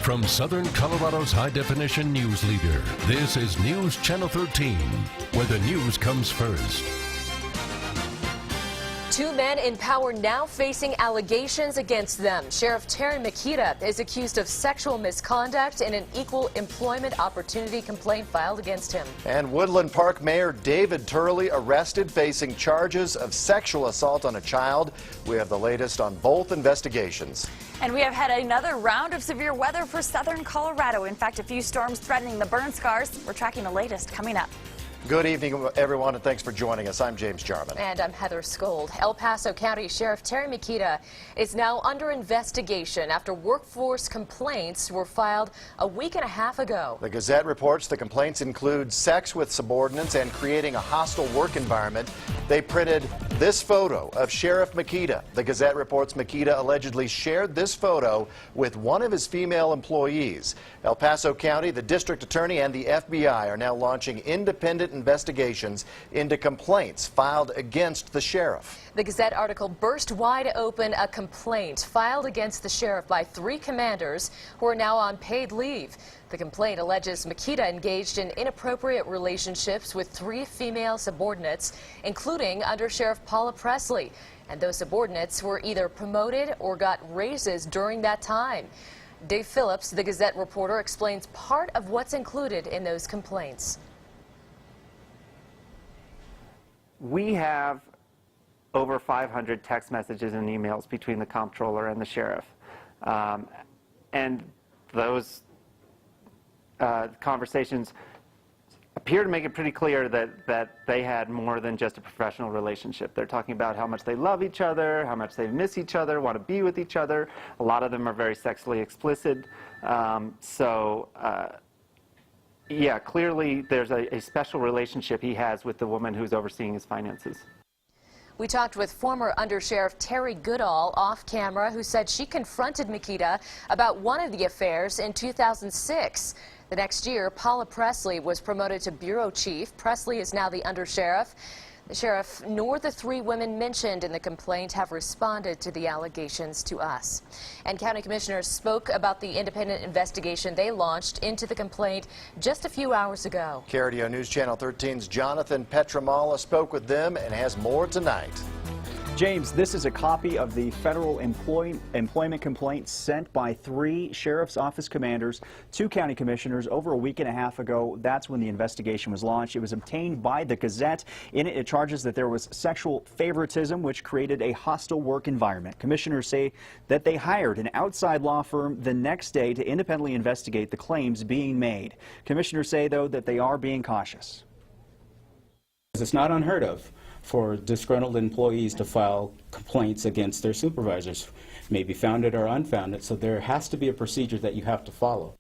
From Southern Colorado's high-definition news leader, this is News Channel 13, where the news comes first. Two men in power now facing allegations against them. Sheriff Terry Makita is accused of sexual misconduct in an equal employment opportunity complaint filed against him. And Woodland Park Mayor David Turley arrested, facing charges of sexual assault on a child. We have the latest on both investigations. And we have had another round of severe weather for southern Colorado. In fact, a few storms threatening the burn scars. We're tracking the latest coming up. Good evening, everyone, and thanks for joining us. I'm James Jarman. And I'm Heather Skold. El Paso County Sheriff Terry Makita is now under investigation after workforce complaints were filed a week and a half ago. The Gazette reports the complaints include sex with subordinates and creating a hostile work environment. They printed this photo of Sheriff Makita. The Gazette reports Makita allegedly shared this photo with one of his female employees. El Paso County, the district attorney, and the FBI are now launching independent investigations into complaints filed against the sheriff. The Gazette article burst wide open a complaint filed against the sheriff by 3 commanders who are now on paid leave. The complaint alleges Makita engaged in inappropriate relationships with 3 female subordinates, including Under Sheriff Paula Presley. And those subordinates were either promoted or got raises during that time. Dave Phillips, the Gazette reporter, explains part of what's included in those complaints. We have over 500 text messages and emails between the comptroller and the sheriff. And those conversations appear to make it pretty clear that they had more than just a professional relationship. They're talking about how much they love each other, how much they miss each other, want to be with each other. A lot of them are very sexually explicit. Yeah, clearly there's a special relationship he has with the woman who's overseeing his finances. We talked with former Under Sheriff Terry Goodall off camera, who said she confronted Makita about one of the affairs in 2006. The next year, Paula Presley was promoted to bureau chief. Presley is now the Under Sheriff. The sheriff nor the 3 women mentioned in the complaint have responded to the allegations to us. And county commissioners spoke about the independent investigation they launched into the complaint just a few hours ago. KRDO News Channel 13's Jonathan Petramala spoke with them and has more tonight. James, this is a copy of the federal employment complaint sent by 3 sheriff's office commanders to county commissioners over a week and a half ago. That's when the investigation was launched. It was obtained by the Gazette. In it, it charges that there was sexual favoritism, which created a hostile work environment. Commissioners say that they hired an outside law firm the next day to independently investigate the claims being made. Commissioners say, though, that they are being cautious. It's not unheard of for disgruntled employees to file complaints against their supervisors, maybe founded or unfounded, so there has to be a procedure that you have to follow.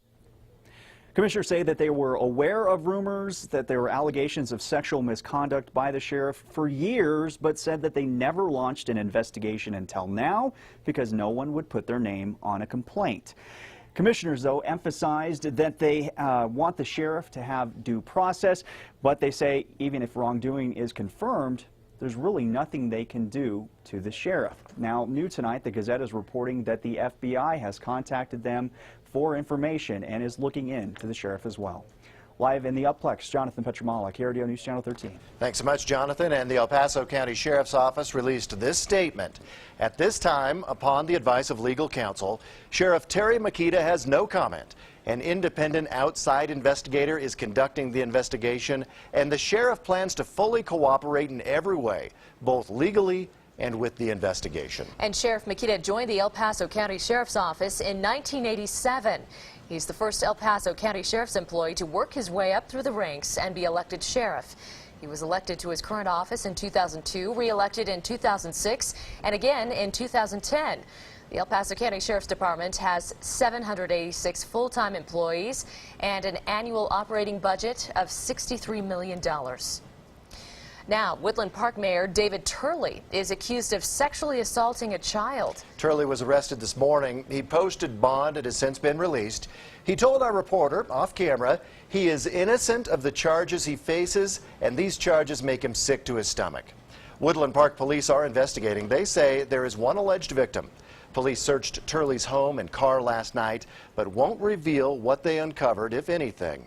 Commissioners say that they were aware of rumors that there were allegations of sexual misconduct by the sheriff for years, but said that they never launched an investigation until now because no one would put their name on a complaint. Commissioners, though, emphasized that they want the sheriff to have due process, but they say even if wrongdoing is confirmed, there's really nothing they can do to the sheriff. Now, new tonight, the Gazette is reporting that the FBI has contacted them for information and is looking into the sheriff as well. Live in the Upplex, Jonathan Petramala, KRDO News Channel 13. Thanks so much, Jonathan. And the El Paso County Sheriff's Office released this statement. At this time, upon the advice of legal counsel, Sheriff Terry Makita has no comment. An independent outside investigator is conducting the investigation, and the sheriff plans to fully cooperate in every way, both legally and with the investigation. And Sheriff Makita joined the El Paso County Sheriff's Office in 1987. He's the first El Paso County Sheriff's employee to work his way up through the ranks and be elected sheriff. He was elected to his current office in 2002, re-elected in 2006, and again in 2010. The El Paso County Sheriff's Department has 786 full-time employees and an annual operating budget of $63 million. Now, Woodland Park Mayor David Turley is accused of sexually assaulting a child. Turley was arrested this morning. He posted bond. It has since been released. He told our reporter off camera he is innocent of the charges he faces, and these charges make him sick to his stomach. Woodland Park police are investigating. They say there is one alleged victim. Police searched Turley's home and car last night, but won't reveal what they uncovered, if anything.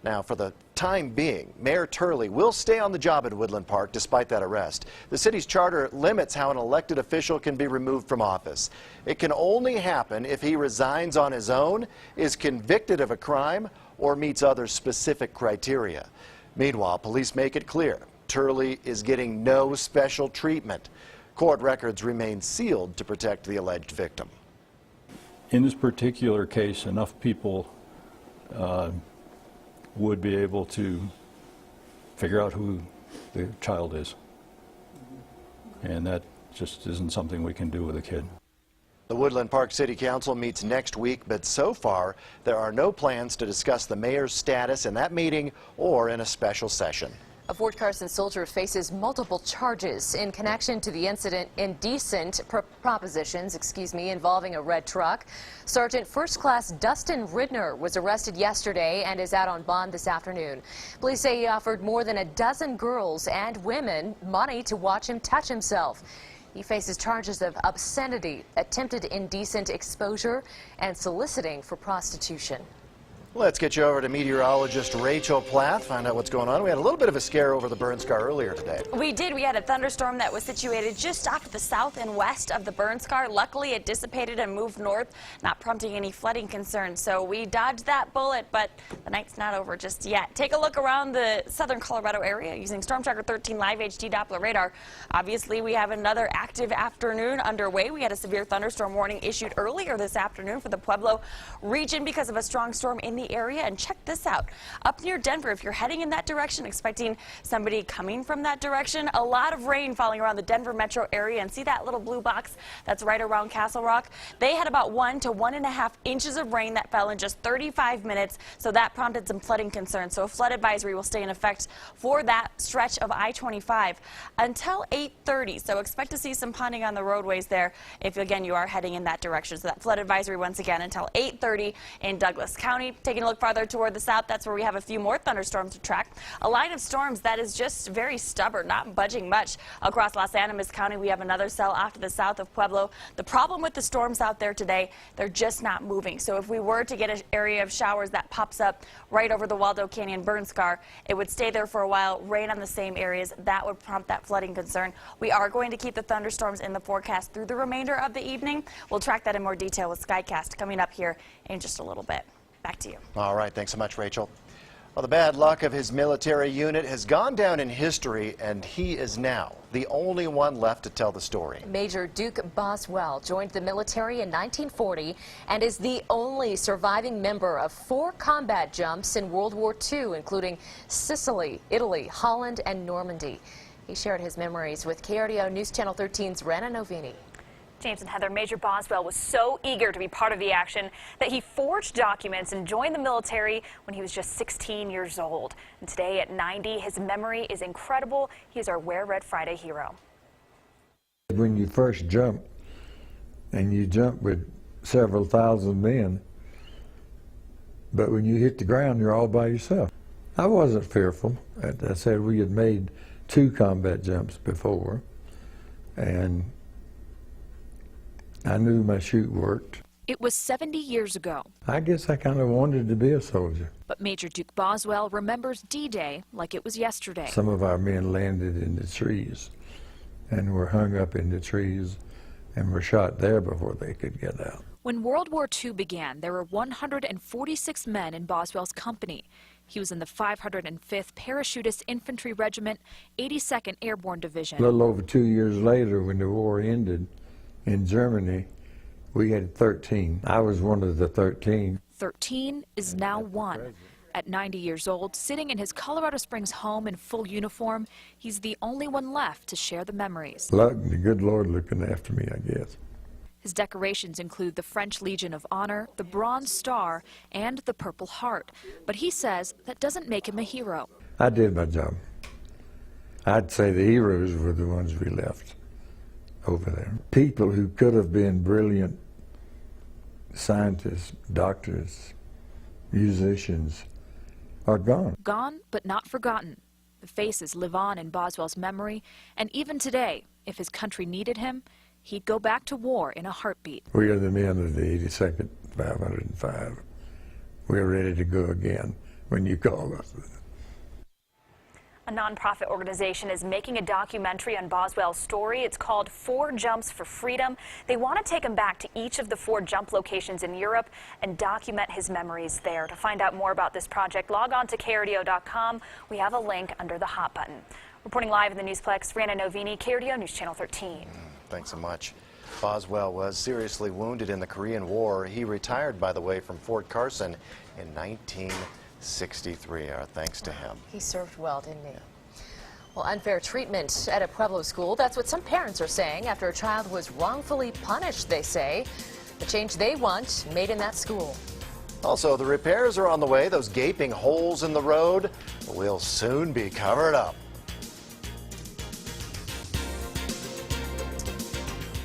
Now, for the time being, Mayor Turley will stay on the job at Woodland Park despite that arrest. The city's charter limits how an elected official can be removed from office. It can only happen if he resigns on his own, is convicted of a crime, or meets other specific criteria. Meanwhile, police make it clear Turley is getting no special treatment. Court records remain sealed to protect the alleged victim. In this particular case, enough people would be able to figure out who the child is. And that just isn't something we can do with a kid. The Woodland Park City Council meets next week, but so far there are no plans to discuss the mayor's status in that meeting or in a special session. A Fort Carson soldier faces multiple charges in connection to the incident indecent propositions, involving a red truck. Sergeant First Class Dustin Ridner was arrested yesterday and is out on bond this afternoon. Police say he offered more than a dozen girls and women money to watch him touch himself. He faces charges of obscenity, attempted indecent exposure, and soliciting for prostitution. Let's get you over to meteorologist Rachel Plath, find out what's going on. We had a little bit of a scare over the burn scar earlier today. We did. We had a thunderstorm that was situated just off to the south and west of the burn scar. Luckily, it dissipated and moved north, not prompting any flooding concerns. So we dodged that bullet, but the night's not over just yet. Take a look around the southern Colorado area using Storm Tracker 13 Live HD Doppler radar. Obviously, we have another active afternoon underway. We had a severe thunderstorm warning issued earlier this afternoon for the Pueblo region because of a strong storm in the area. And check this out. Up near Denver, if you're heading in that direction, expecting somebody coming from that direction, a lot of rain falling around the Denver metro area. And see that little blue box that's right around Castle Rock? They had about 1 to 1.5 inches of rain that fell in just 35 minutes. So that prompted some flooding concerns. So a flood advisory will stay in effect for that stretch of I-25 until 8:30. So expect to see some ponding on the roadways there if, again, you are heading in that direction. So that flood advisory once again until 8:30 in Douglas County. Taking a look farther toward the south, that's where we have a few more thunderstorms to track. A line of storms that is just very stubborn, not budging much. Across Los Animas County, we have another cell off to the south of Pueblo. The problem with the storms out there today, they're just not moving. So if we were to get an area of showers that pops up right over the Waldo Canyon burn scar, it would stay there for a while, rain on the same areas. That would prompt that flooding concern. We are going to keep the thunderstorms in the forecast through the remainder of the evening. We'll track that in more detail with SkyCast coming up here in just a little bit. Back to you. All right, thanks so much, Rachel. Well, the bad luck of his military unit has gone down in history, and he is now the only one left to tell the story. Major Duke Boswell joined the military in 1940 and is the only surviving member of 4 combat jumps in World War II, including Sicily, Italy, Holland, and Normandy. He shared his memories with KRDO News Channel 13's Rana Novini. James and Heather, Major Boswell was so eager to be part of the action that he forged documents and joined the military when he was just 16 years old. And today at 90, his memory is incredible. He is our Wear Red Friday hero. When you first jump, and you jump with several thousand men, but when you hit the ground, you're all by yourself. I wasn't fearful. As I said, we had made 2 combat jumps before, and I knew my chute worked. It was 70 years ago. I guess I kind of wanted to be a soldier. But Major Duke Boswell remembers D-Day like it was yesterday. Some of our men landed in the trees and were hung up in the trees and were shot there before they could get out. When World War II began, there were 146 men in Boswell's company. He was in the 505th Parachutist Infantry Regiment, 82nd Airborne Division. A little over 2 years later, when the war ended, in Germany, we had 13. I was one of the 13. 13 is now 1. At 90 years old, sitting in his Colorado Springs home in full uniform, he's the only one left to share the memories. Luck, the good Lord looking after me, I guess. His decorations include the French Legion of Honor, the Bronze Star, and the Purple Heart. But he says that doesn't make him a hero. I did my job. I'd say the heroes were the ones we left over there. People who could have been brilliant scientists, doctors, musicians are gone. Gone, but not forgotten. The faces live on in Boswell's memory, and even today, if his country needed him, he'd go back to war in a heartbeat. We are the men of the 82nd 505. We're ready to go again when you call us. A nonprofit organization is making a documentary on Boswell's story. It's called 4 Jumps for Freedom. They want to take him back to each of the 4 jump locations in Europe and document his memories there. To find out more about this project, log on to KRDO.com. We have a link under the hot button. Reporting live in the Newsplex, Brianna Novini, KRDO News Channel 13. Thanks so much. Boswell was seriously wounded in the Korean War. He retired, by the way, from Fort Carson in 1963. Our thanks to him. He served well, didn't he? Well, unfair treatment at a Pueblo school. That's what some parents are saying after a child was wrongfully punished, they say. The change they want made in that school. Also, the repairs are on the way. Those gaping holes in the road will soon be covered up.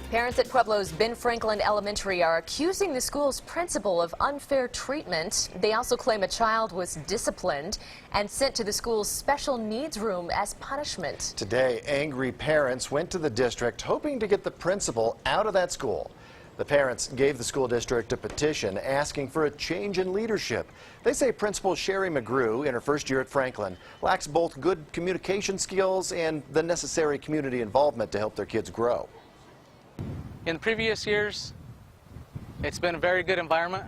Parents at Pueblo's Ben Franklin Elementary are accusing the school's principal of unfair treatment. They also claim a child was disciplined and sent to the school's special needs room as punishment. Today, angry parents went to the district hoping to get the principal out of that school. The parents gave the school district a petition asking for a change in leadership. They say Principal Sherry McGrew, in her first year at Franklin, lacks both good communication skills and the necessary community involvement to help their kids grow. In previous years, it's been a very good environment,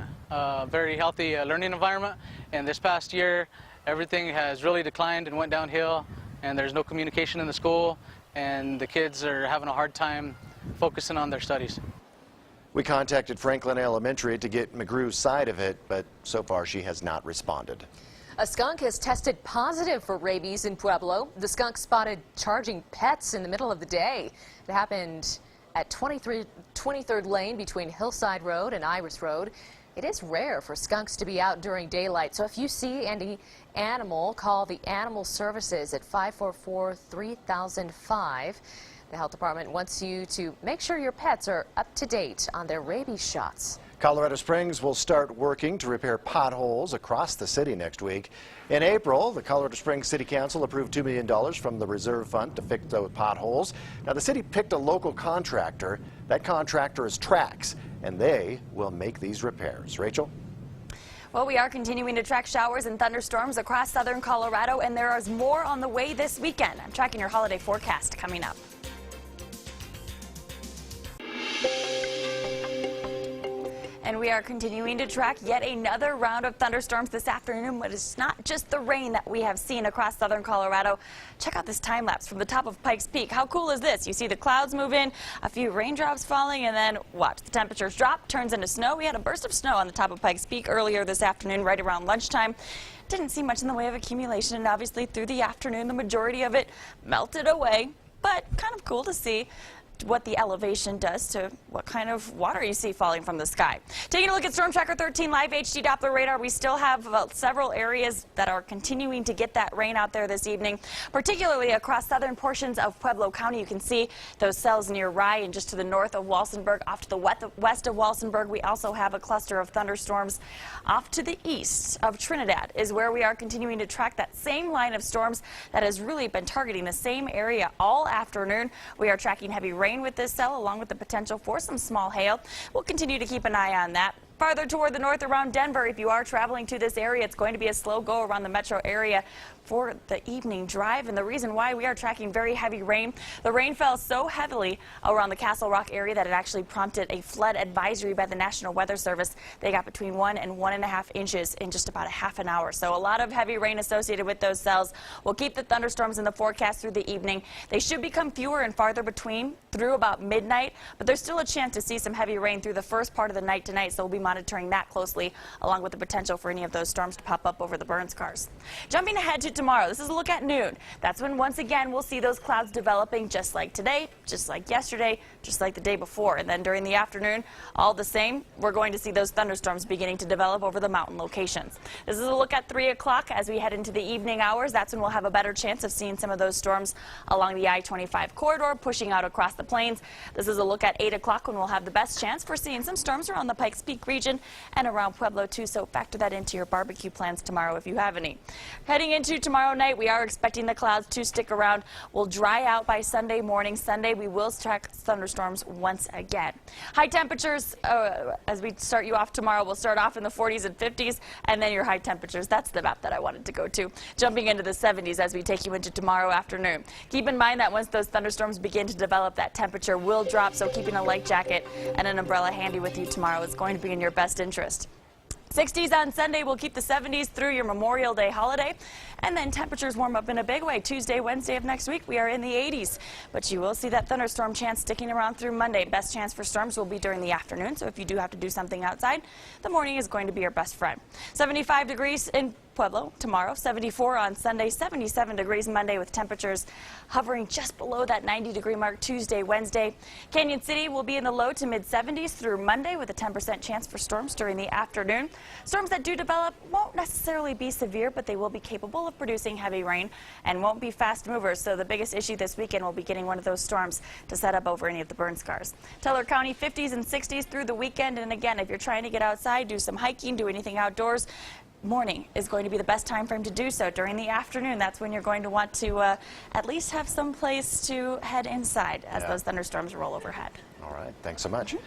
very healthy learning environment. And this past year, everything has really declined and went downhill, and there's no communication in the school, and the kids are having a hard time focusing on their studies. We contacted Franklin Elementary to get McGrew's side of it, but so far she has not responded. A skunk has tested positive for rabies in Pueblo. The skunk spotted charging pets in the middle of the day. It happened at 23rd Lane between Hillside Road and Iris Road. It is rare for skunks to be out during daylight, so if you see any animal, call the Animal Services at 544-3005. The health department wants you to make sure your pets are up to date on their rabies shots. Colorado Springs will start working to repair potholes across the city next week. In April, the Colorado Springs City Council approved $2 million from the reserve fund to fix those potholes. Now, the city picked a local contractor. That contractor is Trax, and they will make these repairs. Rachel? Well, we are continuing to track showers and thunderstorms across southern Colorado, and there is more on the way this weekend. I'm tracking your holiday forecast coming up. And we are continuing to track yet another round of thunderstorms this afternoon, but it's not just the rain that we have seen across southern Colorado. Check out this time lapse from the top of Pikes Peak. How cool is this? You see the clouds move in, a few raindrops falling, and then watch the temperatures drop, turns into snow. We had a burst of snow on the top of Pikes Peak earlier this afternoon, right around lunchtime. Didn't see much in the way of accumulation, and obviously through the afternoon, the majority of it melted away, but kind of cool to see what the elevation does to what kind of water you see falling from the sky. Taking a look at Storm Tracker 13 live HD Doppler radar, we still have several areas that are continuing to get that rain out there this evening, particularly across southern portions of Pueblo County. You can see those cells near Rye and just to the north of Walsenburg. Off to the west of Walsenburg, we also have a cluster of thunderstorms. Off to the east of Trinidad is where we are continuing to track that same line of storms that has really been targeting the same area all afternoon. We are tracking heavy rain with this cell, along with the potential for some small hail. We'll continue to keep an eye on that. Farther toward the north around Denver, if you are traveling to this area, it's going to be a slow go around the metro area for the evening drive. And the reason why we are tracking very heavy rain, the rain fell so heavily around the Castle Rock area that it actually prompted a flood advisory by the National Weather Service. They got between 1 and 1.5 inches in just about a half an hour. So a lot of heavy rain associated with those cells. We'll keep the thunderstorms in the forecast through the evening. They should become fewer and farther between through about midnight, but there's still a chance to see some heavy rain through the first part of the night tonight, so we'll be monitoring that closely, along with the potential for any of those storms to pop up over the burn scars. Jumping ahead to tomorrow, this is a look at noon. That's when once again we'll see those clouds developing just like today, just like yesterday, just like the day before. And then during the afternoon, all the same, we're going to see those thunderstorms beginning to develop over the mountain locations. This is a look at 3 o'clock as we head into the evening hours. That's when we'll have a better chance of seeing some of those storms along the I-25 corridor, pushing out across the plains. This is a look at 8 o'clock when we'll have the best chance for seeing some storms around the Pikes Peak region. region and around Pueblo too, so factor that into your barbecue plans tomorrow if you have any. Heading into tomorrow night, we are expecting the clouds to stick around. Will dry out by Sunday morning. Sunday, we will track thunderstorms once again. High temperatures, as we start you off tomorrow, we'll start off in the 40s and 50s, and then your high temperatures. That's the map that I wanted to go to. Jumping into the 70s as we take you into tomorrow afternoon. Keep in mind that once those thunderstorms begin to develop, that temperature will drop, so keeping a light jacket and an umbrella handy with you tomorrow is going to be in your best interest. 60s on Sunday. We'll keep the 70s through your Memorial Day holiday. And then temperatures warm up in a big way. Tuesday, Wednesday of next week, we are in the 80s. But you will see that thunderstorm chance sticking around through Monday. Best chance for storms will be during the afternoon. So if you do have to do something outside, the morning is going to be your best friend. 75 degrees in Pueblo tomorrow, 74 on Sunday, 77 degrees Monday with temperatures hovering just below that 90-degree mark Tuesday, Wednesday. Canyon City will be in the low to mid-70s through Monday with a 10% chance for storms during the afternoon. Storms that do develop won't necessarily be severe, but they will be capable of producing heavy rain and won't be fast movers. So the biggest issue this weekend will be getting one of those storms to set up over any of the burn scars. Teller County 50s and 60s through the weekend. And again, if you're trying to get outside, do some hiking, do anything outdoors, morning is going to be the best time frame to do so. During the afternoon, that's when you're going to want to at least have some place to head inside as those thunderstorms roll overhead. All right, thanks so much.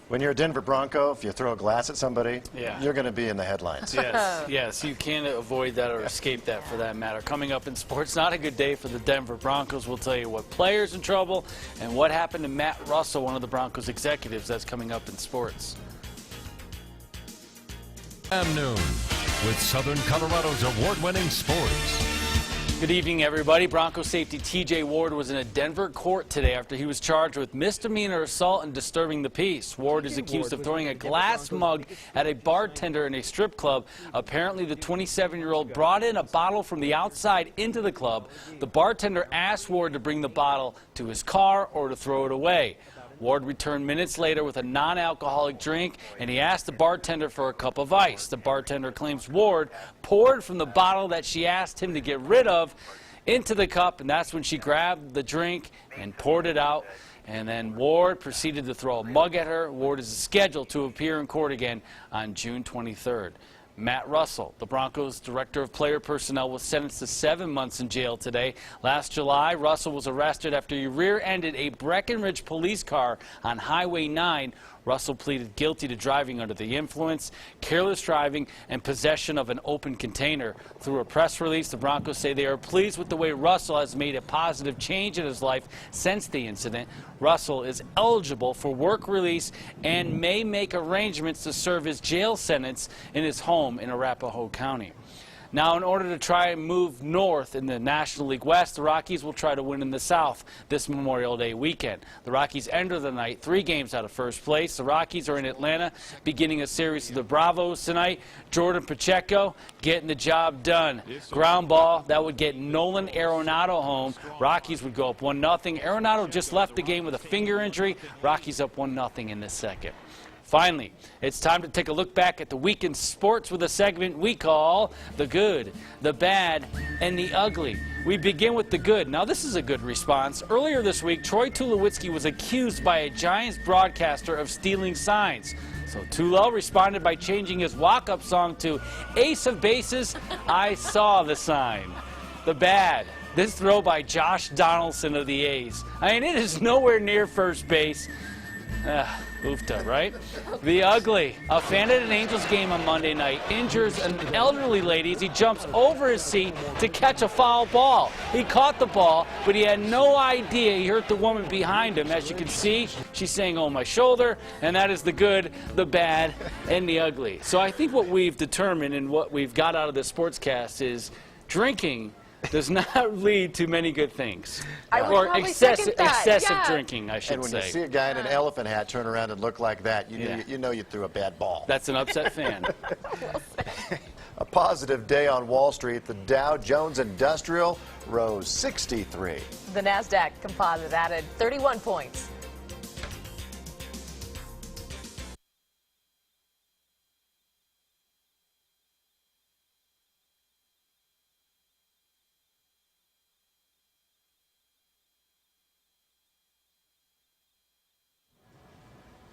When you're a Denver Bronco, if you throw a glass at somebody, you're going to be in the headlines. Yes, yes, you can't avoid that or escape that for that matter. Coming up in sports, not a good day for the Denver Broncos. We'll tell you what players in trouble and what happened to Matt Russell, one of the Broncos executives. That's coming up in sports. Noon with Southern Colorado's award-winning sports. Good evening, everybody. Broncos safety TJ Ward was in a Denver court today after he was charged with misdemeanor assault and disturbing the peace. Ward is accused of throwing a glass mug at a bartender in a strip club. Apparently, the 27-year-old brought in a bottle from the outside into the club. The bartender asked Ward to bring the bottle to his car or to throw it away. Ward returned minutes later with a non-alcoholic drink, and he asked the bartender for a cup of ice. The bartender claims Ward poured from the bottle that she asked him to get rid of into the cup, and that's when she grabbed the drink and poured it out. And then Ward proceeded to throw a mug at her. Ward is scheduled to appear in court again on June 23rd. Matt Russell, the Broncos' director of player personnel, was sentenced to 7 months in jail today. Last July, Russell was arrested after he rear-ended a Breckenridge police car on Highway 9. Russell pleaded guilty to driving under the influence, careless driving, and possession of an open container. Through a press release, the Broncos say they are pleased with the way Russell has made a positive change in his life since the incident. Russell is eligible for work release and may make arrangements to serve his jail sentence in his home in Arapahoe County. Now, in order to try and move north in the National League West, the Rockies will try to win in the South this Memorial Day weekend. The Rockies enter the night 3 games out of first place. The Rockies are in Atlanta beginning a series of the Bravos tonight. Jordan Pacheco getting the job done. Ground ball, that would get Nolan Arenado home. Rockies would go up 1-0. Arenado just left the game with a finger injury. Rockies up 1-0 in the second. Finally, it's time to take a look back at the week in sports with a segment we call The Good, The Bad, and The Ugly. We begin with the good. Now, this is a good response. Earlier this week, Troy Tulowitzki was accused by a Giants broadcaster of stealing signs. So Tulo responded by changing his walk-up song to Ace of Bases, I Saw the Sign. The bad, this throw by Josh Donaldson of the A's. I mean, it is nowhere near first base. Oofta, right? The ugly. A fan at an Angels game on Monday night injures an elderly lady as he jumps over his seat to catch a foul ball. He caught the ball, but he had no idea he hurt the woman behind him. As you can see, she's saying, "Oh, my shoulder," and that is the good, the bad, and the ugly. So I think what we've determined and what we've got out of this sportscast is drinking does not lead to many good things. Or excessive drinking, I should say. And when you see a guy in an elephant hat turn around and look like that, you know you threw a bad ball. That's an upset fan. A positive day on Wall Street. The Dow Jones Industrial rose 63. The NASDAQ Composite added 31 points.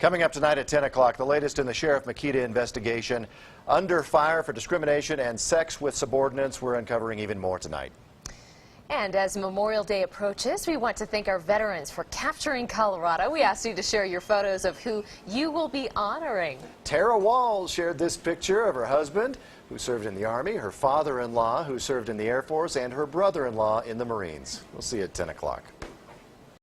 Coming up tonight at 10 o'clock, the latest in the Sheriff Makita investigation. Under fire for discrimination and sex with subordinates. We're uncovering even more tonight. And as Memorial Day approaches, we want to thank our veterans for capturing Colorado. We asked you to share your photos of who you will be honoring. Tara Walls shared this picture of her husband, who served in the Army, her father-in-law, who served in the Air Force, and her brother-in-law in the Marines. We'll see you at 10 o'clock.